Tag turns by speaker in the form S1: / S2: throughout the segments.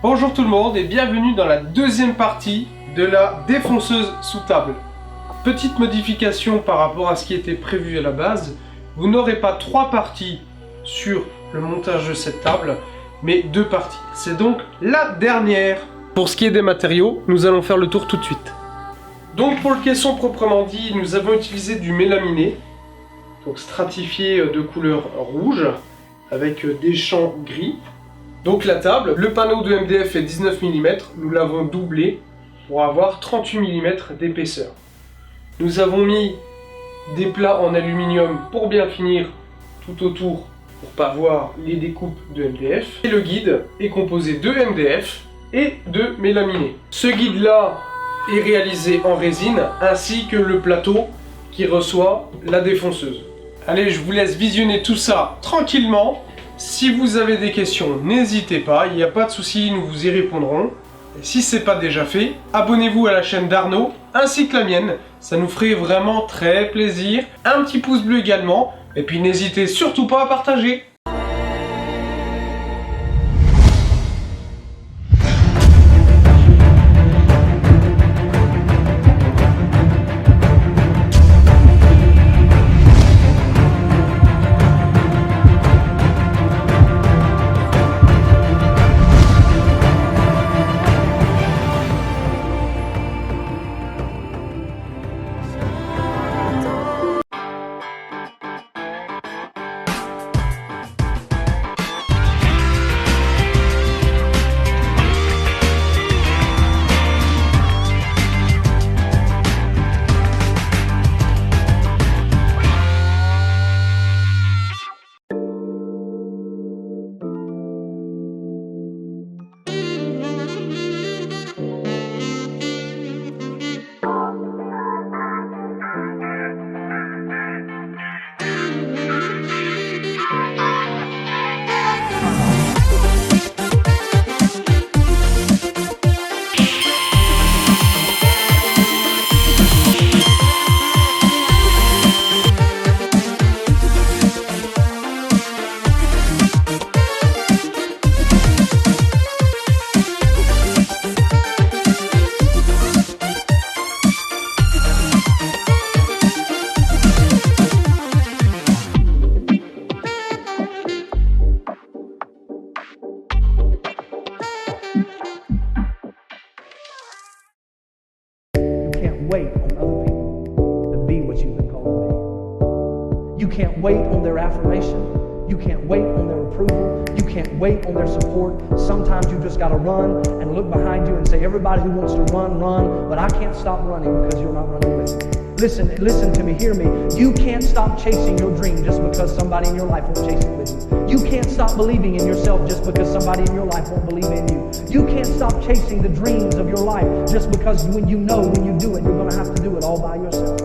S1: Bonjour tout le monde et bienvenue dans la deuxième partie de la défonceuse sous table. Petite modification par rapport à ce qui était prévu à la base, vous n'aurez pas 3 parties sur le montage de cette table, mais 2 parties. C'est donc la dernière. Pour ce qui est des matériaux, nous allons faire le tour tout de suite. Donc pour le caisson proprement dit, nous avons utilisé du mélaminé, donc stratifié de couleur rouge, avec des champs gris. Donc la table, le panneau de MDF est 19 mm, nous l'avons doublé pour avoir 38 mm d'épaisseur. Nous avons mis des plats en aluminium pour bien finir tout autour, pour pas voir les découpes de MDF. Et le guide est composé de MDF et de mélaminé. Ce guide là est réalisé en résine, ainsi que le plateau qui reçoit la défonceuse. Allez, je vous laisse visionner tout ça tranquillement. Si vous avez des questions, n'hésitez pas, il n'y a pas de souci, nous vous y répondrons. Et si ce n'est pas déjà fait, abonnez-vous à la chaîne d'Arnaud, ainsi que la mienne, ça nous ferait vraiment très plaisir. Un petit pouce bleu également, et puis n'hésitez surtout pas à partager.
S2: Wait on other people to be what you've been called to be. You can't wait on their affirmation. You can't wait on their approval. You can't wait on their support. Sometimes you just got to run and look behind you and say, everybody who wants to run, run, but I can't stop running because you're not running with me. Listen to me, hear me. You can't stop chasing your dream just because somebody in your life won't chase it with you. You can't stop believing in yourself just because somebody in your life won't believe in you. You can't stop chasing the dreams of your life just because when you know when you do it, you're going to have to do it all by yourself.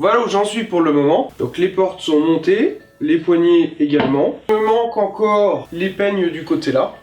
S1: Voilà où j'en suis pour le moment. Donc les portes sont montées, les poignées également. Il me manque encore les peignes du côté là.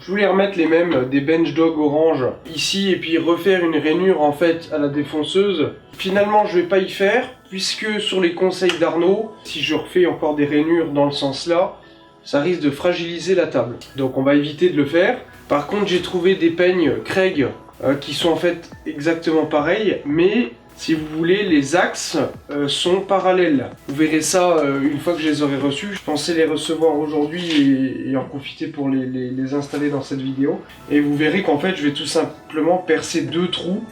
S1: Je voulais remettre les mêmes des Bench Dog orange ici et puis refaire une rainure en fait à la défonceuse. Finalement je vais pas y faire puisque sur les conseils d'Arnaud, si je refais encore des rainures dans le sens là, ça risque de fragiliser la table. Donc on va éviter de le faire. Par contre j'ai trouvé des peignes Craig qui sont en fait exactement pareils, mais si vous voulez, les axes sont parallèles. Vous verrez ça une fois que je les aurai reçus. Je pensais les recevoir aujourd'hui et en profiter pour les installer dans cette vidéo. Et vous verrez qu'en fait, je vais tout simplement percer 2 trous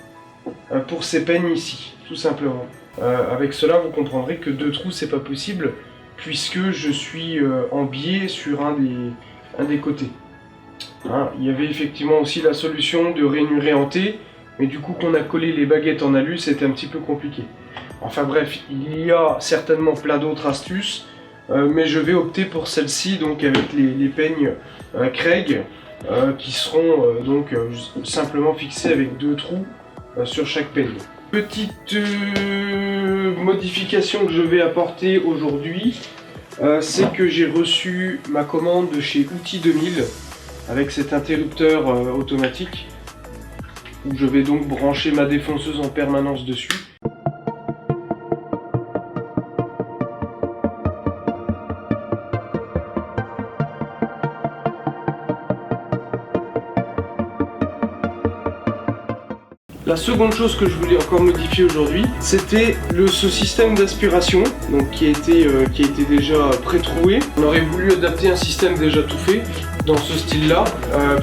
S1: pour ces peignes ici, tout simplement. Avec cela, vous comprendrez que 2 trous, c'est pas possible, puisque je suis en biais sur un des côtés. Hein, il y avait effectivement aussi la solution de rainurer en T, mais du coup qu'on a collé les baguettes en alu, c'était un petit peu compliqué. Enfin bref, il y a certainement plein d'autres astuces, mais je vais opter pour celle-ci, donc avec les peignes Craig, qui seront donc simplement fixés avec 2 trous sur chaque peigne. Petite modification que je vais apporter aujourd'hui, c'est que j'ai reçu ma commande de chez Outils 2000, avec cet interrupteur automatique, où je vais donc brancher ma défonceuse en permanence dessus. La seconde chose que je voulais encore modifier aujourd'hui, c'était ce système d'aspiration, donc qui a été déjà pré-troué. On aurait voulu adapter un système déjà tout fait dans ce style-là.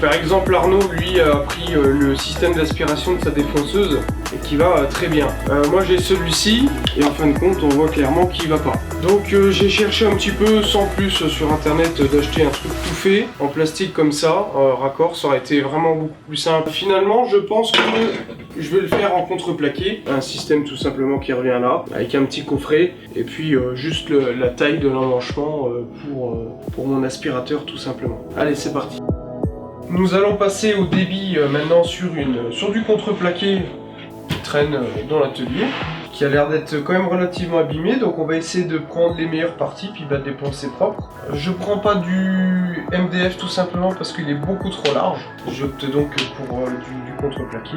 S1: Par exemple, Arnaud, lui, a pris le système d'aspiration de sa défonceuse et qui va très bien. Moi, j'ai celui-ci et en fin de compte, on voit clairement qu'il va pas. Donc, j'ai cherché un petit peu, sans plus, sur internet, d'acheter un truc tout fait en plastique comme ça, raccord. Ça aurait été vraiment beaucoup plus simple. Finalement, je pense que je vais le faire en contreplaqué, un système tout simplement qui revient là, avec un petit coffret, et puis juste la taille de l'emmanchement pour mon aspirateur tout simplement. Allez, c'est parti. Nous allons passer au débit maintenant sur du contreplaqué qui traîne dans l'atelier, qui a l'air d'être quand même relativement abîmé, donc on va essayer de prendre les meilleures parties puis des poncer propres. Je prends pas du MDF tout simplement parce qu'il est beaucoup trop large, j'opte donc pour du contreplaqué.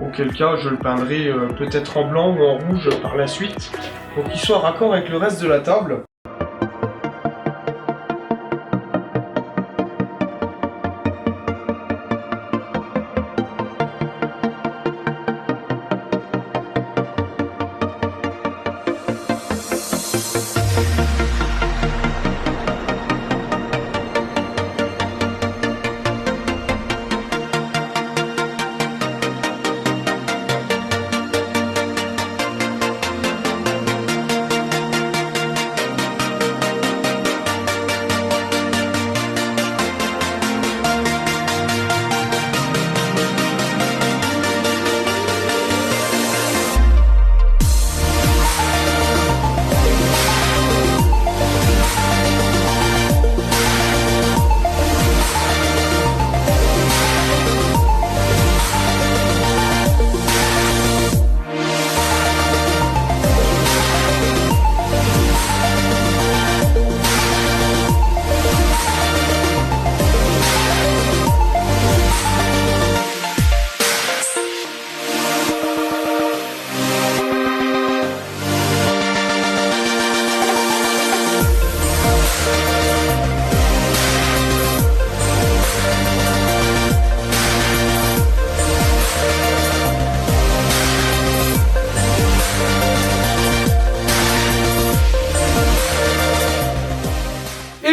S1: Auquel cas je le peindrai peut-être en blanc ou en rouge par la suite, pour qu'il soit raccord avec le reste de la table.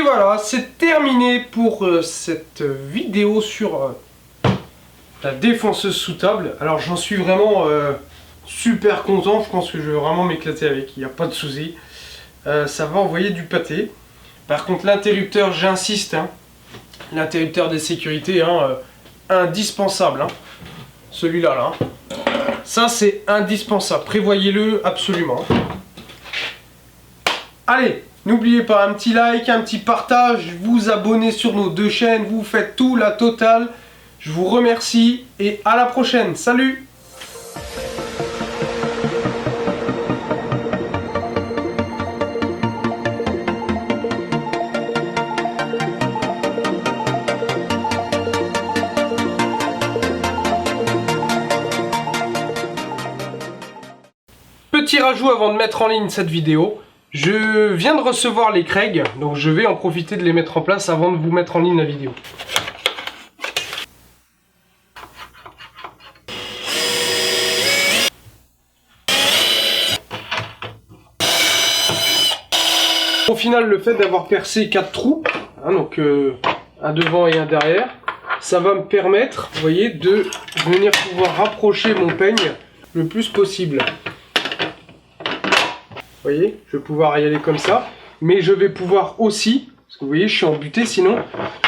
S1: voilà, c'est terminé pour cette vidéo sur la défonceuse sous table. Alors j'en suis vraiment super content, je pense que je vais vraiment m'éclater avec, il n'y a pas de souci. Ça va envoyer du pâté. Par contre l'interrupteur, j'insiste, hein, l'interrupteur des sécurités, hein, indispensable. Hein. Celui-là, là. Ça c'est indispensable, prévoyez-le absolument. Allez, n'oubliez pas un petit like, un petit partage, vous abonnez sur nos deux chaînes, vous faites tout, la totale. Je vous remercie et à la prochaine. Salut! Petit rajout avant de mettre en ligne cette vidéo. Je viens de recevoir les Craig, donc je vais en profiter de les mettre en place avant de vous mettre en ligne la vidéo. Au final, le fait d'avoir percé 4 trous, hein, donc un devant et un derrière, ça va me permettre, vous voyez, de venir pouvoir rapprocher mon peigne le plus possible. Vous voyez, je vais pouvoir y aller comme ça, mais je vais pouvoir aussi, parce que vous voyez, je suis embuté sinon,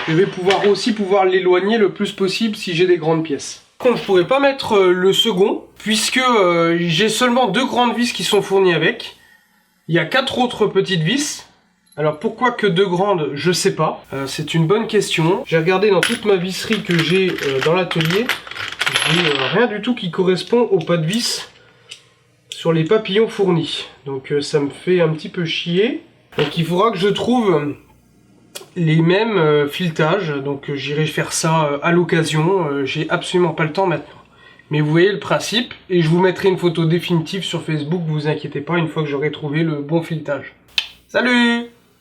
S1: je vais pouvoir aussi l'éloigner le plus possible si j'ai des grandes pièces. Par contre, je pourrais pas mettre le second, puisque j'ai seulement 2 grandes vis qui sont fournies avec. Il y a 4 autres petites vis. Alors pourquoi que 2 grandes, je sais pas. C'est une bonne question. J'ai regardé dans toute ma visserie que j'ai dans l'atelier. J'ai rien du tout qui correspond au pas de vis sur les papillons fournis. Donc ça me fait un petit peu chier. Donc il faudra que je trouve les mêmes filetages. Donc j'irai faire ça à l'occasion. J'ai absolument pas le temps maintenant. Mais vous voyez le principe. Et je vous mettrai une photo définitive sur Facebook. Vous inquiétez pas, une fois que j'aurai trouvé le bon filetage. Salut!